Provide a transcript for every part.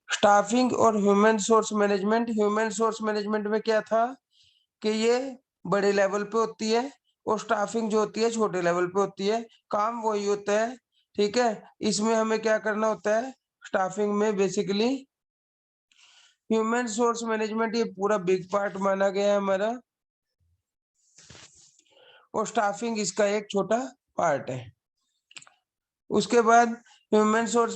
Staffing और human source management. Human source management में क्या था कि ये बड़े लेवल पे होती है और स्टाफिंग जो होती है छोटे लेवल पे होती है, काम वही होता है। ठीक है, इसमें हमें क्या करना होता है, स्टाफिंग में बेसिकली ह्यूमन सोर्स मैनेजमेंट ये पूरा बिग पार्ट माना गया है हमारा, और स्टाफिंग इसका एक छोटा पार्ट है। उसके बाद ह्यूमन सोर्स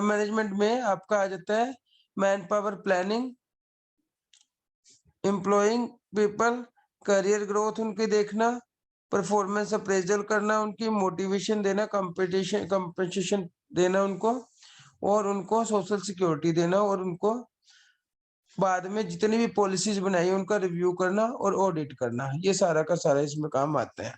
मैनेजमेंट में आपका आ जाता है man power planning, employing people, career growth उनकी देखना, परफॉर्मेंस अप्रेजल करना, उनकी मोटिवेशन देना, कंपनसेशन देना उनको, और उनको सोशल सिक्योरिटी देना, और उनको बाद में जितनी भी पॉलिसीज बनाई है उनका रिव्यू करना और ऑडिट करना। ये सारा का सारा इसमें काम आता है।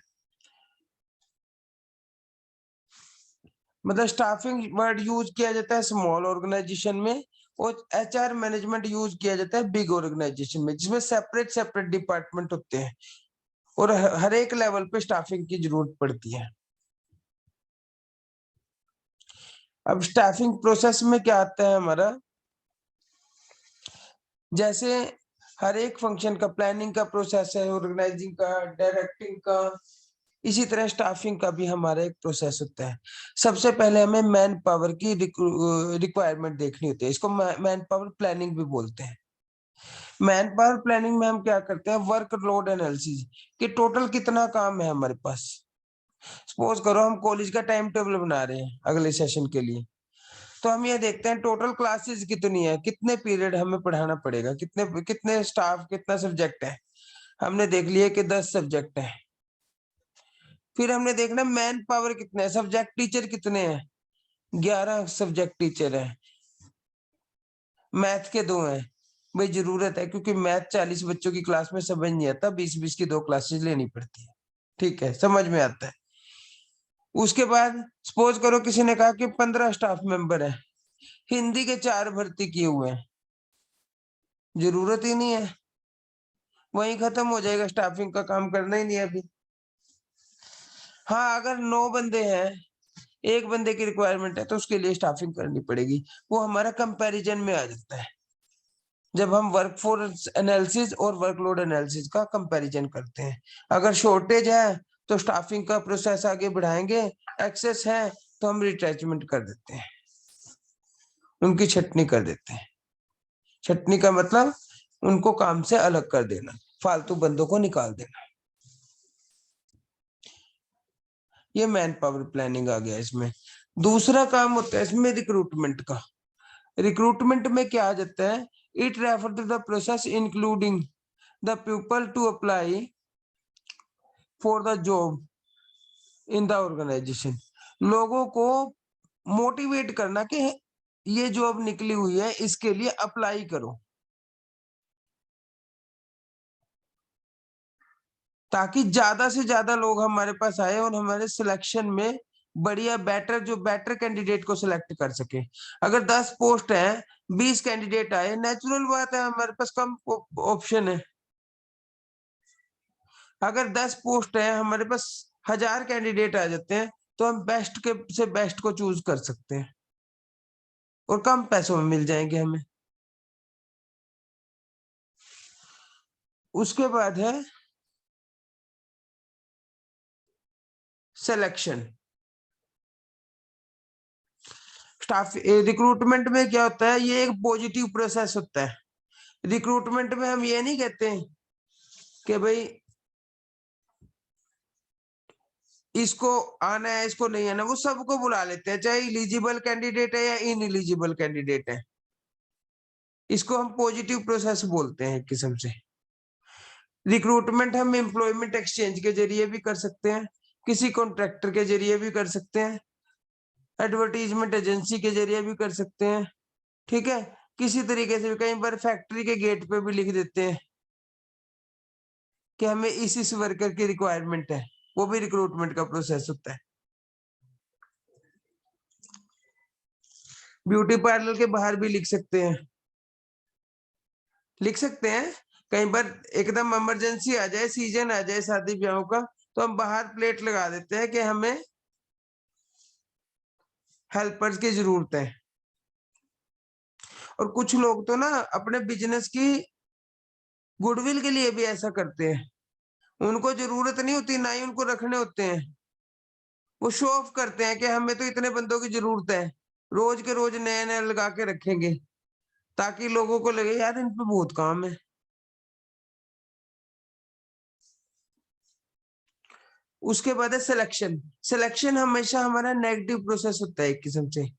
मतलब स्टाफिंग वर्ड यूज किया जाता है स्मॉल ऑर्गेनाइजेशन में, और एचआर मैनेजमेंट यूज किया जाता है बिग ऑर्गेनाइजेशन में, जिसमें सेपरेट सेपरेट डिपार्टमेंट होते हैं और हर एक लेवल पे स्टाफिंग की जरूरत पड़ती है। अब स्टाफिंग प्रोसेस में क्या आता है हमारा, जैसे हर एक फंक्शन का प्लानिंग का प्रोसेस है, ऑर्गेनाइजिंग का, डायरेक्टिंग का, इसी तरह स्टाफिंग का भी हमारा एक प्रोसेस होता है। सबसे पहले हमें मैन पावर की रिक्वायरमेंट देखनी होती है, इसको मैन पावर प्लानिंग भी बोलते हैं। मैन पावर प्लानिंग में हम क्या करते हैं, वर्क लोड एनालिसिस कि टोटल कितना काम है हमारे पास। सपोज करो हम कॉलेज का टाइम टेबल बना रहे हैं अगले सेशन के लिए, तो हम ये देखते हैं टोटल क्लासेस कितनी है, कितने पीरियड हमें पढ़ाना पड़ेगा, कितने कितने स्टाफ, कितना सब्जेक्ट है। हमने देख लिया कि 10 सब्जेक्ट है। फिर हमने देखना मैन पावर कितने है, सब्जेक्ट टीचर कितने हैं, 11 सब्जेक्ट टीचर है, मैथ के 2 हैं। भाई जरूरत है क्योंकि मैथ 40 बच्चों की क्लास में समझ नहीं आता, 20-20 की 2 क्लासेस लेनी पड़ती है। ठीक है, समझ में आता है। उसके बाद सपोज करो किसी ने कहा कि 15 स्टाफ मेंबर है, हिंदी के 4 भर्ती किए हुए हैं, जरूरत ही नहीं है, वहीं खत्म हो जाएगा, स्टाफिंग का काम करना ही नहीं है अभी। हाँ, अगर 9 बंदे हैं, एक बंदे की रिक्वायरमेंट है, तो उसके लिए स्टाफिंग करनी पड़ेगी। वो हमारा कंपैरिजन में आ जाता है जब हम वर्कफोर्स एनालिसिस और वर्कलोड एनालिसिस का कंपैरिजन करते हैं। अगर शॉर्टेज है तो स्टाफिंग का प्रोसेस आगे बढ़ाएंगे, एक्सेस है तो हम रिट्रेचमेंट कर देते हैं, उनकी छटनी कर देते हैं। छटनी का मतलब उनको काम से अलग कर देना, फालतू बंदों को निकाल देना। ये मैन पावर प्लानिंग आ गया इसमें। दूसरा काम होता है इसमें रिक्रूटमेंट का। रिक्रूटमेंट में क्या आ जाता है, it refer to the process including the people to apply for the job in the organisation. लोगों को मोटिवेट करना कि ये जॉब निकली हुई है, इसके लिए अप्लाई करो, ताकि ज्यादा से ज्यादा लोग हमारे पास आए और हमारे सिलेक्शन में बढ़िया बेटर जो बेटर कैंडिडेट को सिलेक्ट कर सके। अगर 10 पोस्ट है, 20 कैंडिडेट आए, नेचुरल बात है हमारे पास कम ऑप्शन है। अगर 10 पोस्ट है, हमारे पास 1000 कैंडिडेट आ जाते हैं, तो हम बेस्ट के से बेस्ट को चूज कर सकते हैं और कम पैसों में मिल जाएंगे हमें। उसके बाद है सिलेक्शन। स्टाफ रिक्रूटमेंट में क्या होता है, ये एक पॉजिटिव प्रोसेस होता है। रिक्रूटमेंट में हम ये नहीं कहते कि भाई इसको आना है इसको नहीं आना, वो सबको बुला लेते हैं, चाहे इलिजिबल कैंडिडेट है या इन एलिजिबल कैंडिडेट है। इसको हम पॉजिटिव प्रोसेस बोलते हैं एक किस्म से। रिक्रूटमेंट हम एम्प्लॉयमेंट एक्सचेंज के जरिए भी कर सकते हैं, किसी कॉन्ट्रैक्टर के जरिए भी कर सकते हैं, एडवर्टीजमेंट एजेंसी के जरिए भी कर सकते हैं। ठीक है, किसी तरीके से भी, कई बार फैक्ट्री के गेट पे भी लिख देते हैं कि हमें इस वर्कर की रिक्वायरमेंट है, वो भी रिक्रूटमेंट का प्रोसेस होता है। ब्यूटी पार्लर के बाहर भी लिख सकते हैं, लिख सकते हैं। कई बार एकदम इमरजेंसी आ जाए, सीजन आ जाए शादी ब्याहों का, तो हम बाहर प्लेट लगा देते हैं कि हमें हेल्पर्स की जरूरत है। और कुछ लोग तो ना अपने बिजनेस की गुडविल के लिए भी ऐसा करते हैं। उनको जरूरत नहीं होती, ना ही उनको रखने होते हैं। वो शो ऑफ करते हैं कि हमें तो इतने बंदों की जरूरत है, रोज के रोज नए नए लगा के रखेंगे, ताकि लोगों को लगे यार इन पे बहुत काम है। उसके बाद है सिलेक्शन। सिलेक्शन हमेशा हमारा नेगेटिव प्रोसेस होता है एक किस्म से।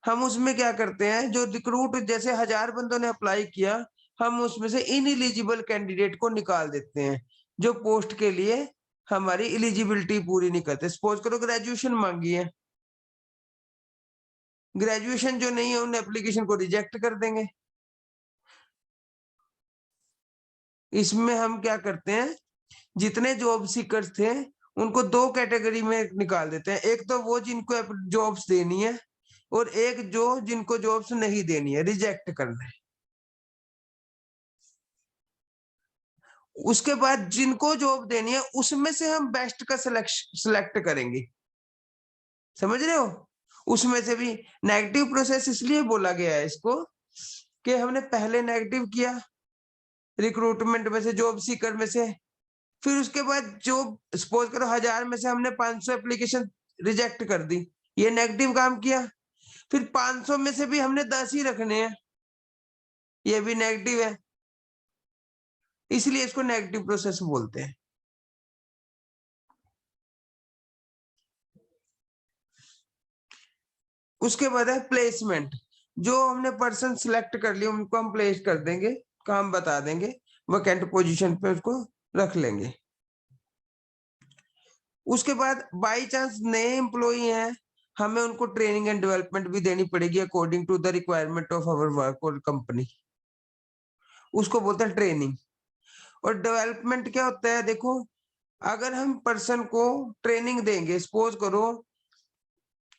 हम उसमें क्या करते हैं, जो रिक्रूट जैसे 1000 बंदों ने अप्लाई किया, हम उसमें से इनएलिजिबल कैंडिडेट को निकाल देते हैं, जो पोस्ट के लिए हमारी एलिजिबिलिटी पूरी नहीं करते। सपोज करो ग्रेजुएशन मांगी है, ग्रेजुएशन जो नहीं है उन एप्लीकेशन को रिजेक्ट कर देंगे। इसमें हम क्या करते हैं, जितने जॉब सीकर्स थे उनको दो कैटेगरी में निकाल देते हैं। एक तो वो जिनको जॉब्स देनी है, और एक जो जिनको जॉब्स नहीं देनी है, रिजेक्ट करना है। उसके बाद जिनको जॉब देनी है उसमें से हम बेस्ट का सिलेक्ट करेंगे। समझ रहे हो? उसमें से भी नेगेटिव प्रोसेस इसलिए बोला गया है इसको, कि हमने पहले नेगेटिव किया रिक्रूटमेंट में से, जॉब सीकर में से, फिर उसके बाद जो सपोज करो 1000 में से हमने 500 एप्लीकेशन रिजेक्ट कर दी, ये नेगेटिव काम किया। फिर 500 में से भी हमने 10 ही रखने हैं, ये भी नेगेटिव है। इसलिए इसको नेगेटिव प्रोसेस बोलते हैं। उसके बाद है प्लेसमेंट। जो हमने पर्सन सिलेक्ट कर लिए उनको हम प्लेस कर देंगे, काम बता देंगे, वैकेंट पोजीशन पे उसको रख लेंगे। उसके बाद बाई चांस नए एम्प्लॉई हैं, हमें उनको ट्रेनिंग एंड डेवलपमेंट भी देनी पड़ेगी according to the requirement of our work और कंपनी। उसको बोलते हैं ट्रेनिंग। और डेवलपमेंट क्या होता है, देखो, अगर हम पर्सन को ट्रेनिंग देंगे, सपोज करो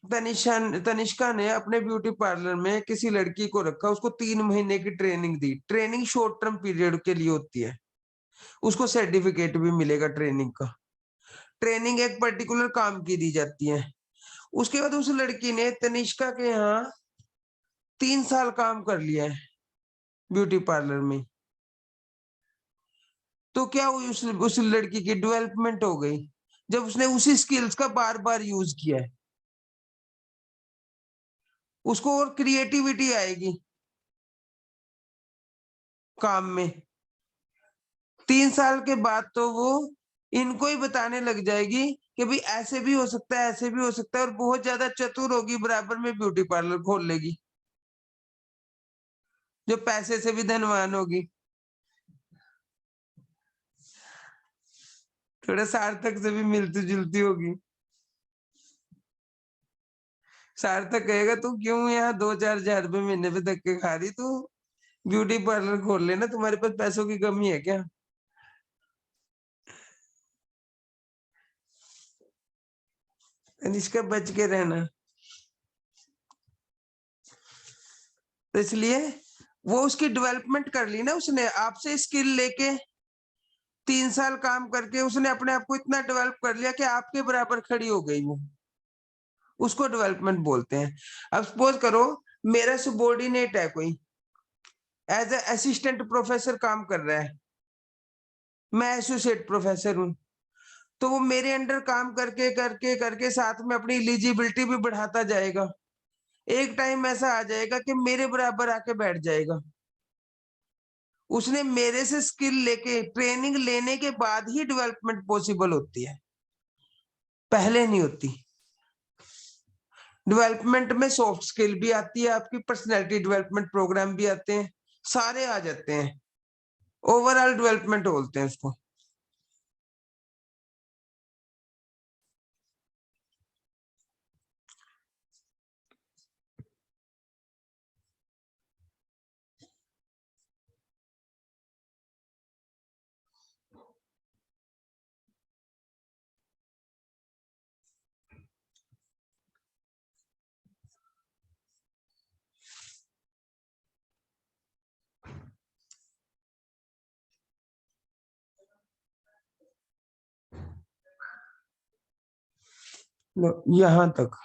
तनिष्का ने अपने ब्यूटी पार्लर में किसी लड़की को रखा, उसको 3 महीने की ट्रेनिंग दी। ट्रेनिंग शॉर्ट टर्म पीरियड के लिए होती है, उसको सर्टिफिकेट भी मिलेगा ट्रेनिंग का। ट्रेनिंग एक पर्टिकुलर काम की दी जाती है। उसके बाद उस लड़की ने तनिष्का के यहाँ 3 साल काम कर लिया है ब्यूटी पार्लर में, तो क्या हुई, उस लड़की की डेवलपमेंट हो गई जब उसने उसी स्किल्स का बार बार यूज किया है। उसको और क्रिएटिविटी आएगी काम में। 3 साल के बाद तो वो इनको ही बताने लग जाएगी कि भाई ऐसे भी हो सकता है, ऐसे भी हो सकता है, और बहुत ज्यादा चतुर होगी, बराबर में ब्यूटी पार्लर खोल लेगी, जो पैसे से भी धनवान होगी। थोड़ा सार्थक से भी मिलती जुलती होगी। सार्थक कहेगा तू क्यों यहाँ 2-4 हजार रुपए महीने पे धक्के खा रही, तू ब्यूटी पार्लर खोल लेना, तुम्हारे पास पैसों की कमी है क्या? इसका बच के रहना। तो इसलिए वो उसकी डेवलपमेंट कर ली ना, उसने आपसे स्किल लेके 3 साल काम करके उसने अपने आप को इतना डेवलप कर लिया कि आपके बराबर खड़ी हो गई वो। उसको डेवलपमेंट बोलते हैं। अब सपोज करो मेरा सबॉर्डिनेट है कोई, एज ए असिस्टेंट प्रोफेसर काम कर रहा है, मैं एसोसिएट प्रोफेसर हूँ, तो वो मेरे अंडर काम करके करके करके साथ में अपनी एलिजिबिलिटी भी बढ़ाता जाएगा। एक टाइम ऐसा आ जाएगा कि मेरे बराबर आके बैठ जाएगा। उसने मेरे से स्किल लेके ट्रेनिंग लेने के बाद ही डेवलपमेंट पॉसिबल होती है, पहले नहीं होती। डेवलपमेंट में सॉफ्ट स्किल भी आती है, आपकी पर्सनैलिटी डेवलपमेंट प्रोग्राम भी आते हैं, सारे आ जाते हैं। ओवरऑल डेवलपमेंट बोलते हैं उसको। यहाँ तक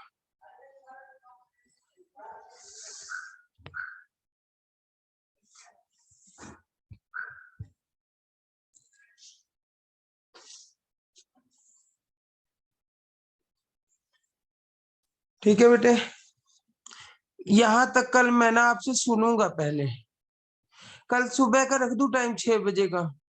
ठीक है बेटे, यहां तक कल मैं ना आपसे सुनूंगा। पहले कल सुबह का रख दूं टाइम 6 बजे का।